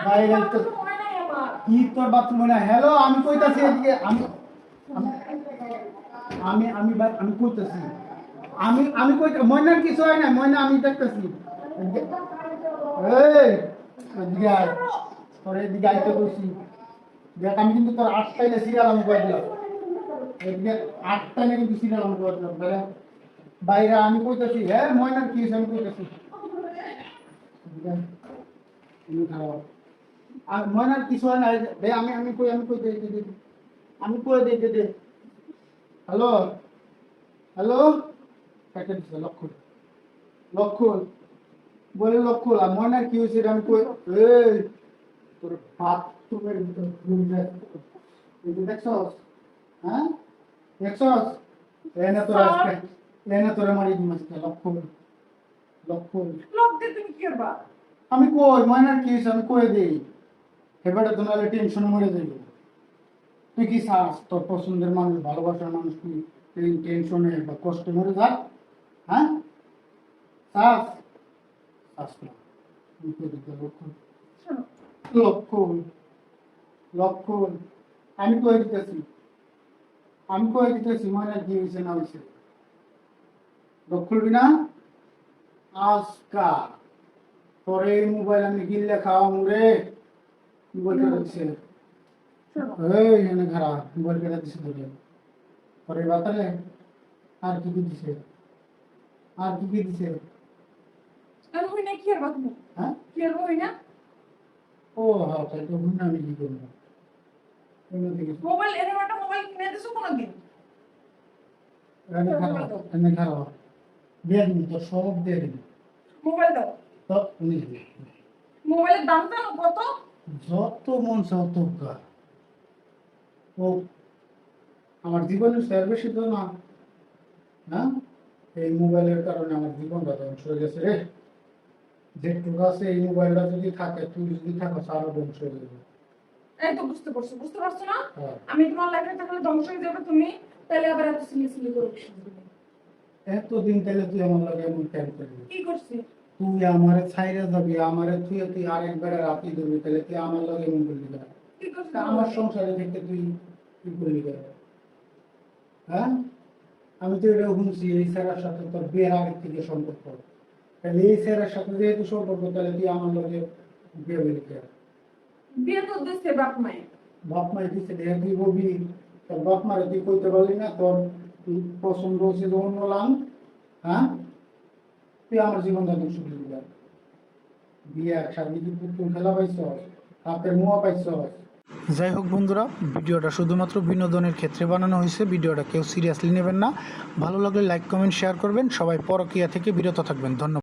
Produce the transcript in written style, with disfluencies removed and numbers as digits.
বাইরে তো কি তোর বাথরুম না? হ্যালো, আমি কইতাছি এদিকে। আমি আমি আমি আমি কইতাছি। আমি কই ময়নার কিছু হয় না, ময়না আমি দেখতেছি। এই এদিকে আয়, তোর এদিকে আইতে বলছি। দেখ আমি কিন্তু তোর 8টায় সিরিয়াল আমি করে দিলাম। এদিকে 8টায় কিন্তু সিরিয়াল আমি করে দিলাম। বাইরে আমি কইতাছি, হ্যাঁ ময়নার কি হয়েছে আমি কইতাছি। খারাপ আর ময়নার কিছু হয় না। আমি কই আমি কই দে। হ্যালো হ্যালো, কাকে দিছে? লক্ষণ বলে লক্ষণ। আর ময়নার কি হয়েছে আমি কই। এই তোর বাথরুমের ভিতর দেখছস? হ্যাঁ দেখছস? এনে তোর আজকে এনে তোর মারি দিমাস লক্ষণ লোক দিয়ে তুমি কি করবা? আমি কই ময়নার কি হয়েছে আমি কই দেই। এবারে তো নাহলে টেনশনে মরে যাইব। তুই কি চাস তোর পছন্দের মানুষ, ভালোবাসার মানুষ তুই টেনশনে বা কষ্টে মরে যাক? হ্যাঁ চাস? চাস না। লক্ষণ লক্ষণ আমি কয়ে দিতেছি ময়না কি হয়েছে না হয়েছে। লোক খুলবি না আজকা? তোর এই মোবাইল আমি গিললে খাওয়া মুরে। মোবাইল কেটে দিছে। এই এনে খারাপ মোবাইল কেটে দিছে তোরে বাতালে। আর কি দিছে? আর হই না কি করবা তুমি? হ্যাঁ কি করবা হই না? ও হ্যাঁ তাই তো ভুল না, আমি কি করবো? মোবাইল এরকম একটা মোবাইল কিনে দিছো কোনদিন? এনে খারাপ দিয়ে দিবি, তোর সব দিয়ে দিবি। মোবাইল দাও। তো নিবি মোবাইলের দাম জানো কত? যত মন চাও তো ও আমার জীবনের শেয়ার বেশি তো না। হ্যাঁ এই মোবাইলের কারণে আমার জীবনটা ধ্বংস হয়ে গেছে রে। যেটুকু আছে এই মোবাইলটা যদি থাকে, তুই যদি থাকো আরো ধ্বংস হয়ে যাবে। এই তো বুঝতে পারছো না? হ্যাঁ। আমি তোমার লাইফে থাকলে ধ্বংস হয়ে যাবে তুমি, তাহলে আবার এত সিলি করো কিসের জন্য? এতদিন তাহলে তুই আমার লাগে এমন কেন করবি? কি করছি? তুই আমারে ছাইরে যাবি, আমারে তুই আরেকবার রাতি ধরবি, তাহলে তুই আমার লাগে এমন করবি না? কি করছি? আমার সংসারে থেকে তুই কি করবি? হ্যাঁ আমি তো এটা শুনছি এই স্যারের সাথে তোর বিয়ের আগের থেকে সম্পর্ক। তাহলে এই স্যারের সাথে যেহেতু সম্পর্ক, তাহলে তুই আমার লগে বিয়ে বলি কে? বিয়ে তো দিচ্ছে বাপ মায়ে। বাপ মাই দিচ্ছে দেখে তুই বলবি? তোর বাপ মারে তুই কইতে পারলি না তোর পছন্দ হচ্ছে যে অন্য লাং? হ্যাঁ তুই আমার জীবনটা ধ্বংস করে দিবি। বিয়ে একসাথে কি পুতুল খেলা পাইছ, হাতের মোয়া পাইছ? যাই হোক বন্ধুরা, ভিডিওটা শুধুমাত্র বিনোদনের ক্ষেত্রে বানানো হয়েছে। ভিডিওটা কেউ সিরিয়াসলি নেবেন না। ভালো লাগলে লাইক কমেন্ট শেয়ার করবেন। সবাই পরকীয়া থেকে বিরত থাকবেন। ধন্যবাদ।